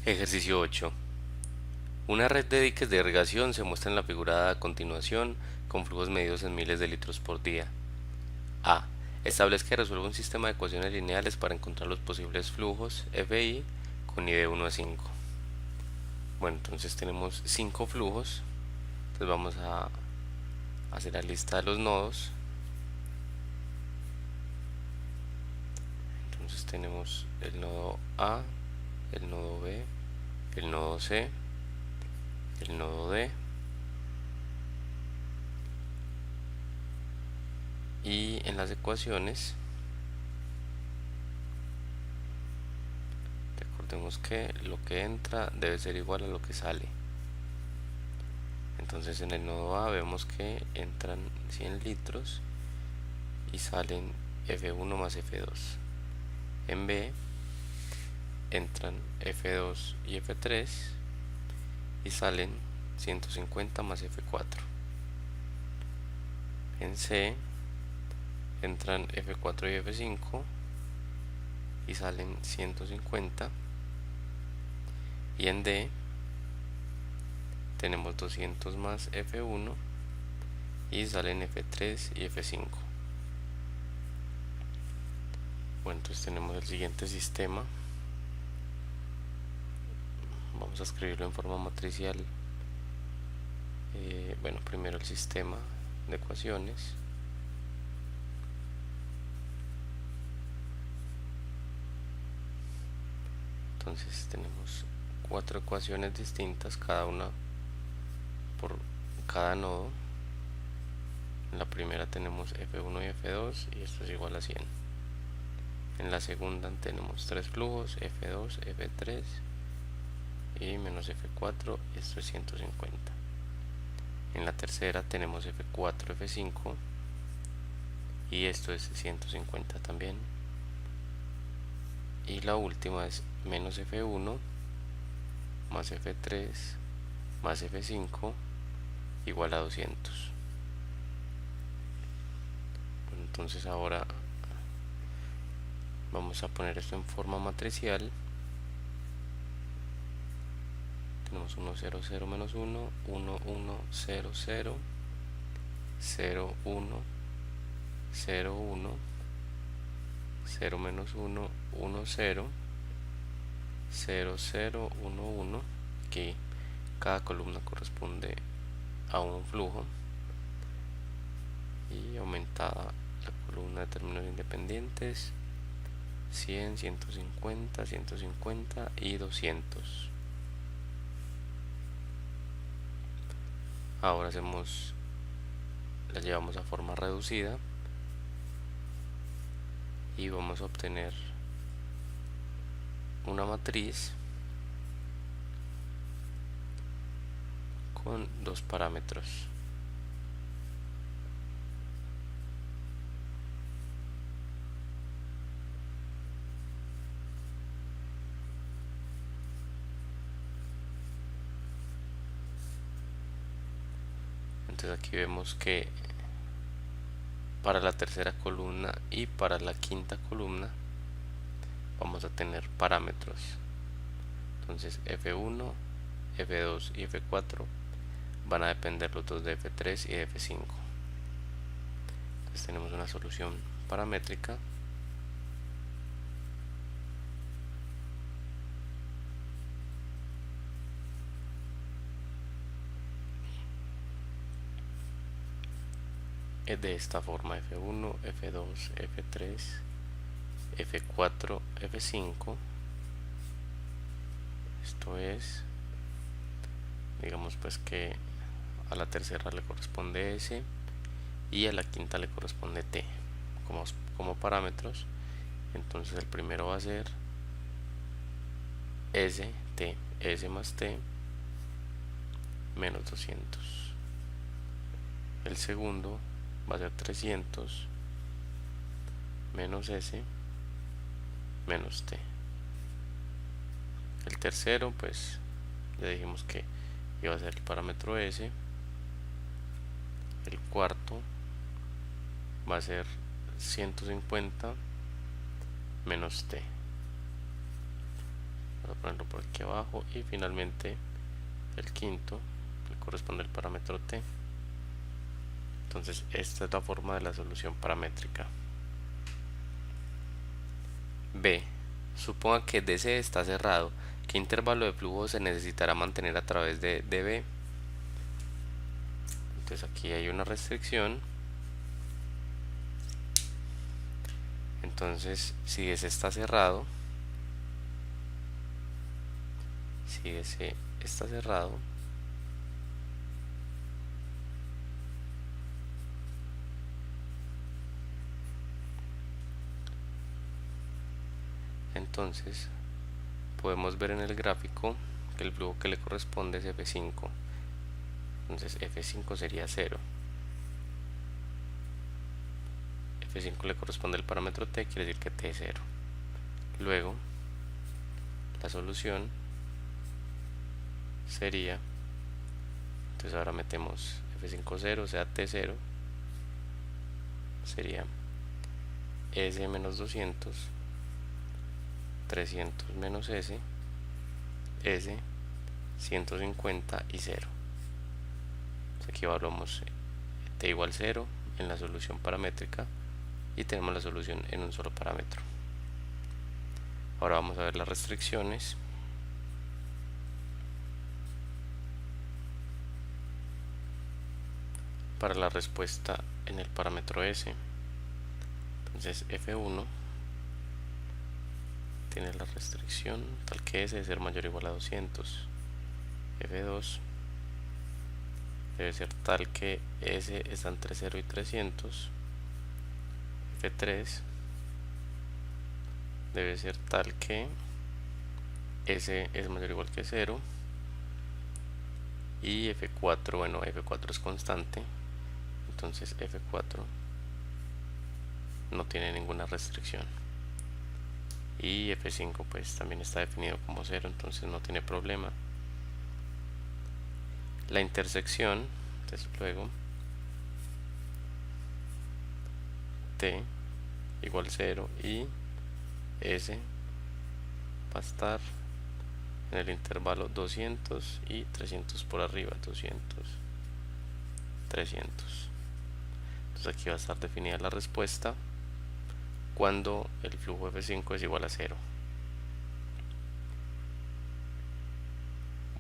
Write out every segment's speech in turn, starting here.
Ejercicio 8. Una red de diques de irrigación se muestra en la figura a continuación con flujos medidos en miles de litros por día. A. Establezca y resuelva un sistema de ecuaciones lineales para encontrar los posibles flujos FI con I de 1 a 5. Bueno, entonces tenemos 5 flujos. Entonces vamos a hacer la lista de los nodos. Entonces tenemos el nodo A, el nodo B, el nodo C, el nodo D y en las ecuaciones recordemos que lo que entra debe ser igual a lo que sale. Entonces en el nodo A vemos que entran 100 litros y salen F1 más F2. En B entran F2 y F3 y salen 150 más F4. En C entran F4 y F5 y salen 150. Y en D tenemos 200 más F1 y salen F3 y F5. Bueno, entonces tenemos el siguiente sistema. Vamos a escribirlo en forma matricial. Bueno, primero el sistema de ecuaciones. Entonces tenemos 4 ecuaciones distintas, cada una por cada nodo. En la primera tenemos F1 y F2 y esto es igual a 100. En la segunda tenemos 3 flujos, F2, F3 y menos F4 y esto es 150. En la tercera tenemos F4, F5 y esto es 150 también. Y la última es menos F1 más F3 más F5 igual a 200. Bueno, entonces ahora vamos a poner esto en forma matricial. Tenemos 1, 0, 0, menos 1, 1, 1, 0, 0, 0, 1, 0, 1, 0, menos 1, 1, 0, 0, 0, 1, 1. Aquí cada columna corresponde a un flujo y aumentada la columna de términos independientes 100, 150, 150 y 200. Ahora la llevamos a forma reducida y vamos a obtener una matriz con 2 parámetros. Entonces aquí vemos que para la tercera columna y para la quinta columna vamos a tener parámetros. Entonces F1, F2 y F4 van a depender los dos de F3 y de F5. Entonces tenemos una solución paramétrica de esta forma: F1, F2, F3, F4, F5. Esto es, digamos pues que a la tercera le corresponde S y a la quinta le corresponde T como parámetros. Entonces el primero va a ser S, T, S más T menos 200. El segundo va a ser 300 menos S menos T. El tercero, pues ya dijimos que iba a ser el parámetro S. El cuarto va a ser 150 menos T. Voy a ponerlo por aquí abajo. Y finalmente el quinto le corresponde el parámetro t. Entonces esta es la forma de la solución paramétrica. B. Suponga que DC está cerrado. ¿Qué intervalo de flujo se necesitará mantener a través de DB? Entonces aquí hay una restricción. Entonces si DC está cerrado, entonces podemos ver en el gráfico que el flujo que le corresponde es F5. Entonces F5 sería 0. F5 le corresponde el parámetro t, quiere decir que t es 0. Luego la solución sería, entonces ahora metemos F5 0, o sea t0 sería S menos 200, 300 menos S, 150 y 0. Entonces aquí evaluamos t igual 0 en la solución paramétrica y tenemos la solución en un solo parámetro. Ahora vamos a ver las restricciones. Para la respuesta en el parámetro S, entonces F1 tiene la restricción tal que S debe ser mayor o igual a 200. F2 debe ser tal que S está entre 0 y 300. F3 debe ser tal que S es mayor o igual que 0. Y F4, bueno, F4 es constante, entonces F4 no tiene ninguna restricción. Y F5 pues también está definido como 0, entonces no tiene problema. La intersección, entonces luego t igual 0 y S va a estar en el intervalo 200 y 300 por arriba, 200, 300. Entonces aquí va a estar definida la respuesta cuando el flujo F5 es igual a 0.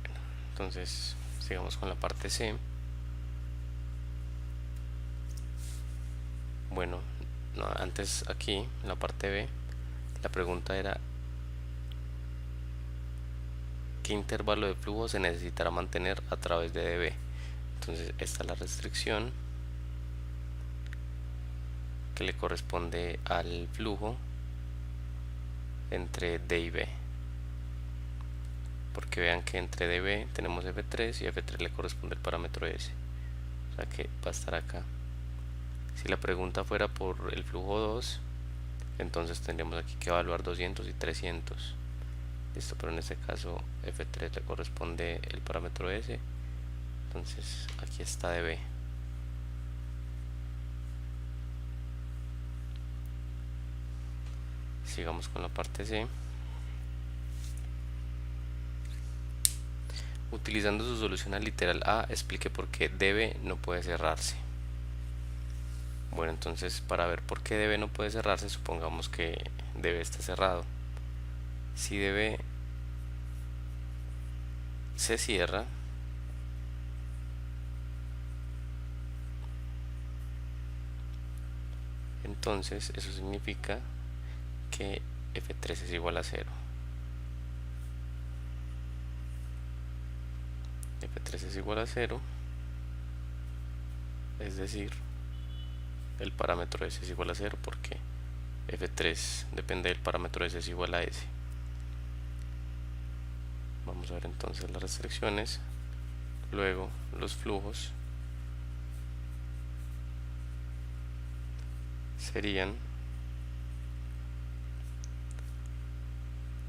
Bueno, entonces sigamos con la parte C. Bueno, no, antes aquí en la parte B la pregunta era ¿qué intervalo de flujo se necesitará mantener a través de dB? Entonces esta es la restricción que le corresponde al flujo entre D y B, porque vean que entre dB tenemos F3 y F3 le corresponde el parámetro S, o sea que va a estar acá. Si la pregunta fuera por el flujo 2, entonces tendríamos aquí que evaluar 200 y 300. Listo, pero en este caso F3 le corresponde el parámetro S, entonces aquí está dB. Sigamos con la parte C. Utilizando su solución al literal A, explique por qué dB no puede cerrarse. Bueno, entonces para ver por qué dB no puede cerrarse, supongamos que dB está cerrado. Si dB se cierra, entonces eso significa que F3 es igual a 0. F3 es igual a 0, es decir, el parámetro S es igual a 0 porque F3 depende del parámetro S es igual a S. Vamos a ver entonces las restricciones, luego los flujos serían,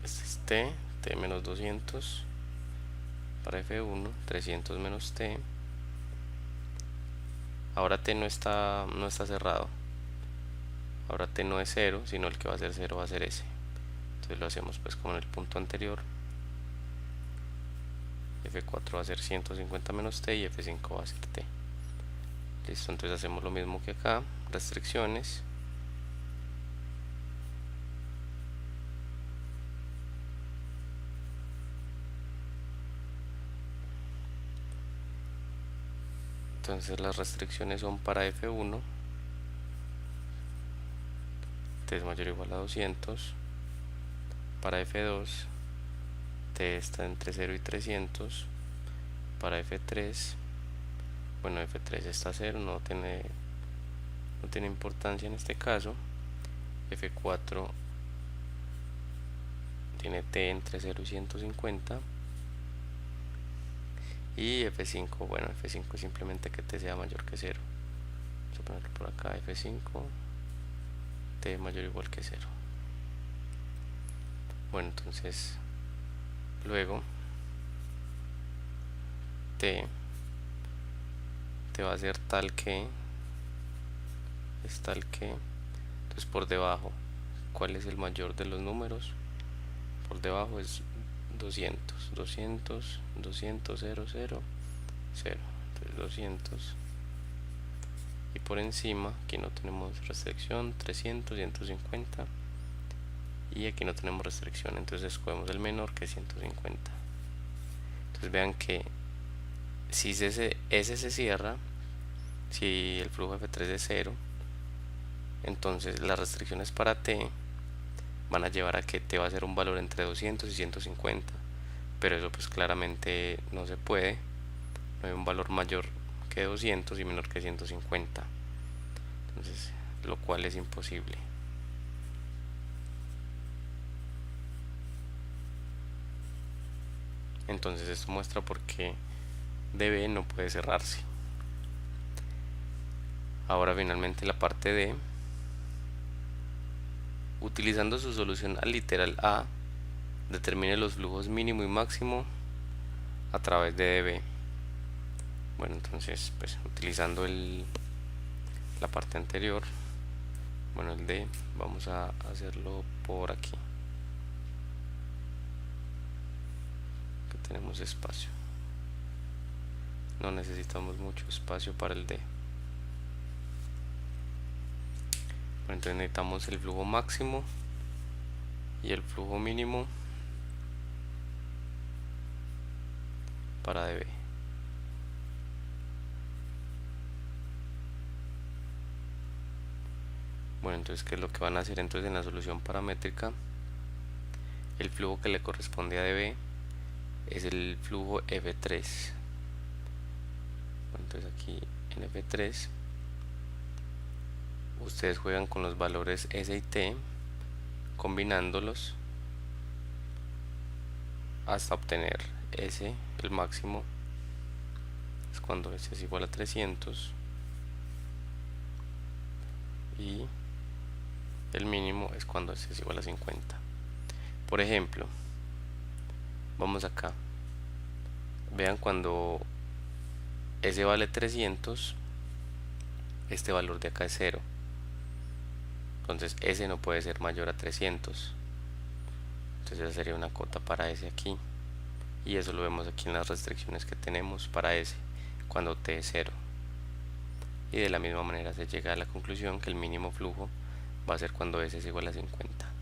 este es T menos 200 para F1, 300 menos T. Ahora T no está cerrado, ahora T no es 0, sino el que va a ser 0 va a ser S. Entonces lo hacemos pues como en el punto anterior, F4 va a ser 150 menos t y F5 va a ser t. Listo, entonces hacemos lo mismo que acá, restricciones. Entonces las restricciones son para F1, t es mayor o igual a 200, para F2, t está entre 0 y 300, para F3, bueno, F3 está a 0, no tiene importancia en este caso. F4 tiene t entre 0 y 150. Y F5, bueno, F5 es simplemente que t sea mayor que 0. Vamos a ponerlo por acá, F5, t mayor o igual que 0. Bueno, entonces luego t va a ser tal que es tal que, entonces por debajo, ¿cuál es el mayor de los números? Por debajo es 200, 200, 200, 0, 0, 0, entonces 200. Y por encima, aquí no tenemos restricción, 300, 150. Y aquí no tenemos restricción, entonces escogemos el menor, que es 150. Entonces vean que si ese se cierra, si el flujo F3 es 0, entonces las restricciones para t van a llevar a que t va a ser un valor entre 200 y 150, pero eso pues claramente no se puede, no hay un valor mayor que 200 y menor que 150, entonces lo cual es imposible. Entonces esto muestra por qué dB no puede cerrarse. Ahora finalmente la parte D, utilizando su solución al literal A, determine los flujos mínimo y máximo a través de dB. Bueno, entonces pues utilizando la parte anterior, bueno, el D, vamos a hacerlo por aquí, que tenemos espacio, no necesitamos mucho espacio para el D. Bueno, entonces necesitamos el flujo máximo y el flujo mínimo para dB. Bueno, entonces ¿qué es lo que van a hacer? Entonces en la solución paramétrica, el flujo que le corresponde a dB es el flujo F3. Bueno, entonces aquí en F3 ustedes juegan con los valores S y T, combinándolos hasta obtener S, el máximo es cuando S es igual a 300 y el mínimo es cuando S es igual a 50. Por ejemplo, vamos acá, vean cuando S vale 300, este valor de acá es 0, entonces S no puede ser mayor a 300, entonces esa sería una cota para S aquí, y eso lo vemos aquí en las restricciones que tenemos para S cuando T es 0, y de la misma manera se llega a la conclusión que el mínimo flujo va a ser cuando S es igual a 50.